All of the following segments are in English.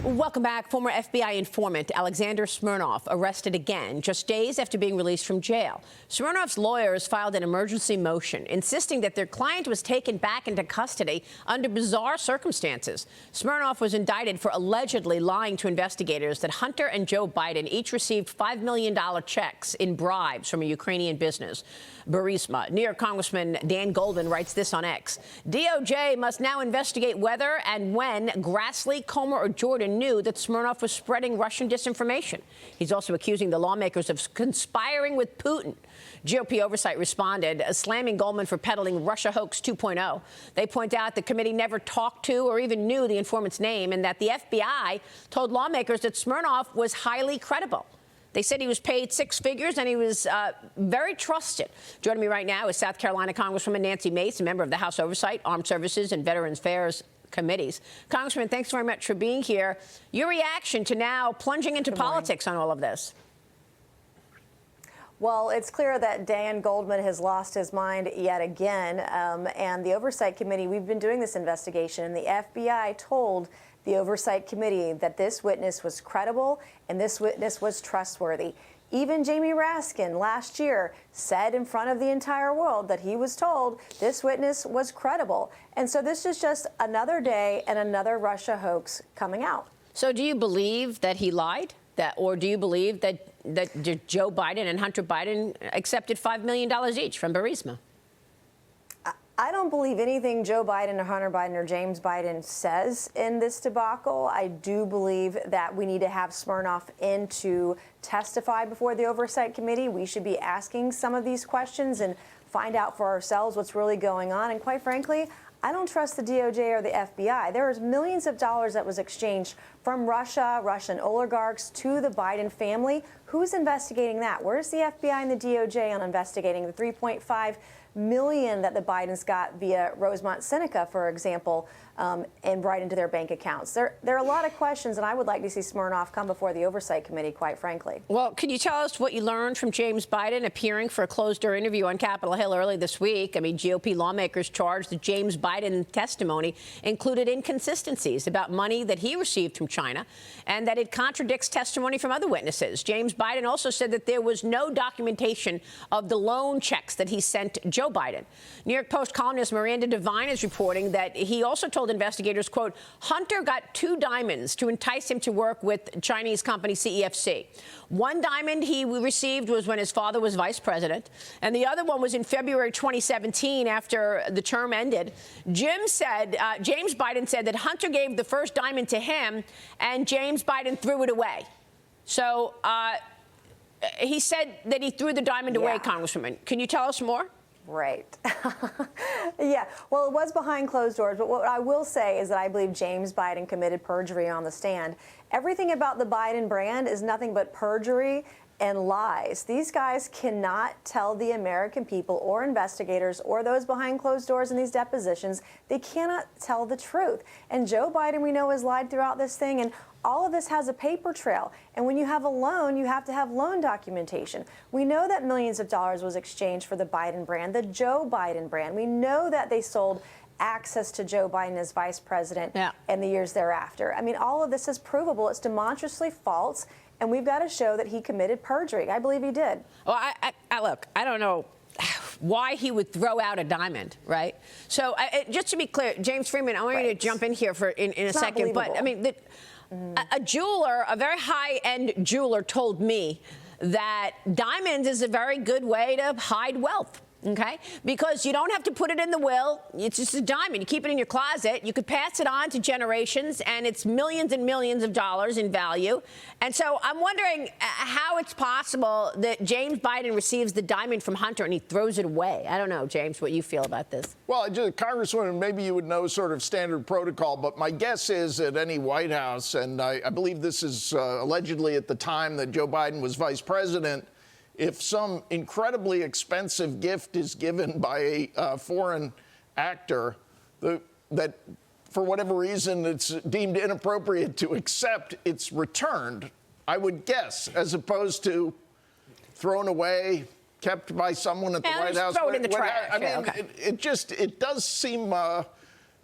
Welcome back. Former FBI informant Alexander Smirnov arrested again just days after being released from jail. Smirnov's lawyers filed an emergency motion insisting that their client was taken back into custody under bizarre circumstances. Smirnov was indicted for allegedly lying to investigators that Hunter and Joe Biden each received $5 million checks in bribes from a Ukrainian business, Burisma. New York Congressman Dan Goldman writes this on X. DOJ must now investigate whether and when Grassley, Comer, or Jordan knew that Smirnov was spreading Russian disinformation. He's also accusing the lawmakers of conspiring with Putin. GOP oversight responded, slamming Goldman for peddling Russia hoax 2.0. They point out the committee never talked to or even knew the informant's name, and that the FBI told lawmakers that Smirnov was highly credible. They said he was paid six figures and he was very trusted. Joining me right now is South Carolina Congresswoman Nancy Mace, a member of the House Oversight, Armed Services, and Veterans Affairs committees. Congressman, thanks very much for being here. Your reaction to now plunging into politics on all of this? Well, it's clear that Dan Goldman has lost his mind yet again. And the Oversight Committee, we've been doing this investigation, and the FBI told the Oversight Committee that this witness was credible and this witness was trustworthy. Even Jamie Raskin last year said in front of the entire world that he was told this witness was credible. And so this is just another day and another Russia hoax coming out. So do you believe that he lied? Or do you believe that Joe Biden and Hunter Biden accepted $5 million each from Burisma? I don't believe anything Joe Biden or Hunter Biden or James Biden says in this debacle. I do believe that we need to have Smirnov in to testify before the Oversight Committee. We should be asking some of these questions and find out for ourselves what's really going on. And quite frankly, I don't trust the DOJ or the FBI. There was millions of dollars that was exchanged from Russia, Russian oligarchs to the Biden family. Who's investigating that? Where's the FBI and the DOJ on investigating the $3.5 million that the Bidens got via Rosemont Seneca, for example, and right into their bank accounts? There are a lot of questions, and I would like to see Smirnov come before the Oversight Committee, quite frankly. Well, can you tell us what you learned from James Biden appearing for a closed-door interview on Capitol Hill early this week? I mean, GOP lawmakers charged that James Biden's testimony included inconsistencies about money that he received from China and that it contradicts testimony from other witnesses. James Biden also said that there was no documentation of the loan checks that he sent Joe Biden. New York Post columnist Miranda Devine is reporting that he also told investigators, quote, Hunter got 2 diamonds to entice him to work with Chinese company CEFC. One diamond he received was when his father was vice president, and the other one was in February 2017 after the term ended. James Biden said that Hunter gave the first diamond to him, and James Biden threw it away. So he said that he threw the diamond away, Congresswoman. Can you tell us more? Right. Yeah. Well, it was behind closed doors. But what I will say is that I believe James Biden committed perjury on the stand. Everything about the Biden brand is nothing but perjury and lies. These guys cannot tell the American people or investigators or those behind closed doors in these depositions, they cannot tell the truth. And Joe Biden, we know, has lied throughout this thing. And all of this has a paper trail. And when you have a loan, you have to have loan documentation. We know that millions of dollars was exchanged for the Biden brand, the Joe Biden brand. We know that they sold access to Joe Biden as vice president in the years thereafter. I mean, all of this is provable. It's demonstrably false. And we've got to show that he committed perjury. I believe he did. Well, look, I don't know why he would throw out a diamond, right? So just to be clear, James Freeman, I want you to jump in here in a second. But I mean, a jeweler, a very high-end jeweler told me that diamonds is a very good way to hide wealth. Okay, because you don't have to put it in the will. It's just a diamond. You keep it in your closet. You could pass it on to generations, and it's millions and millions of dollars in value. And so I'm wondering how it's possible that James Biden receives the diamond from Hunter and he throws it away. I don't know, James, what you feel about this. Well, Congresswoman, maybe you would know sort of standard protocol, but my guess is at any White House, and I believe this is allegedly at the time that Joe Biden was vice president, if some incredibly expensive gift is given by a foreign actor that for whatever reason it's deemed inappropriate to accept, it's returned, I would guess, as opposed to thrown away, kept by someone at the White House. Throw it in the trash. I mean, it does seem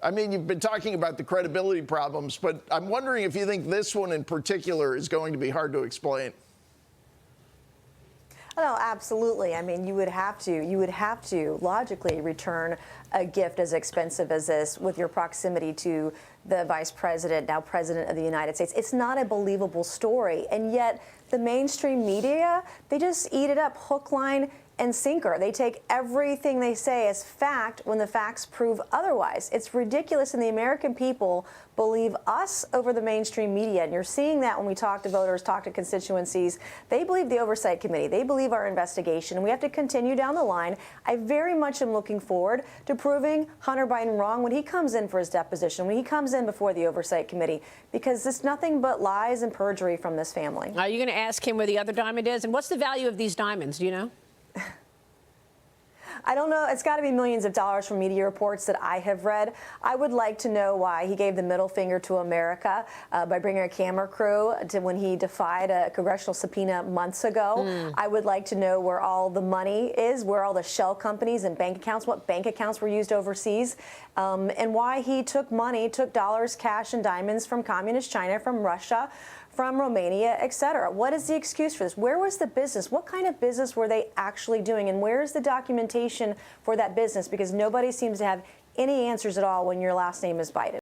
I mean, you've been talking about the credibility problems, but I'm wondering if you think this one in particular is going to be hard to explain. No, absolutely. I mean, you would have to logically return a gift as expensive as this with your proximity to the vice president, now president of the United States. It's not a believable story. And yet the mainstream media, they just eat it up hook, line, and sinker. They take everything they say as fact when the facts prove otherwise. It's ridiculous, and the American people believe us over the mainstream media. And you're seeing that when we talk to voters, talk to constituencies. They believe the Oversight Committee. They believe our investigation. And we have to continue down the line. I very much am looking forward to proving Hunter Biden wrong when he comes in for his deposition, when he comes in before the Oversight Committee, because it's nothing but lies and perjury from this family. Are you going to ask him where the other diamond is? And what's the value of these diamonds? Do you know? I don't know. It's got to be millions of dollars from media reports that I have read. I would like to know why he gave the middle finger to America by bringing a camera crew to when he defied a congressional subpoena months ago. I would like to know where all the money is, where all the shell companies and bank accounts, what bank accounts were used overseas, and why he took money, took dollars, cash, and diamonds from communist China, from Russia, from Romania, et cetera. What is the excuse for this? Where was the business? What kind of business were they actually doing? And where is the documentation for that business? Because nobody seems to have any answers at all when your last name is Biden.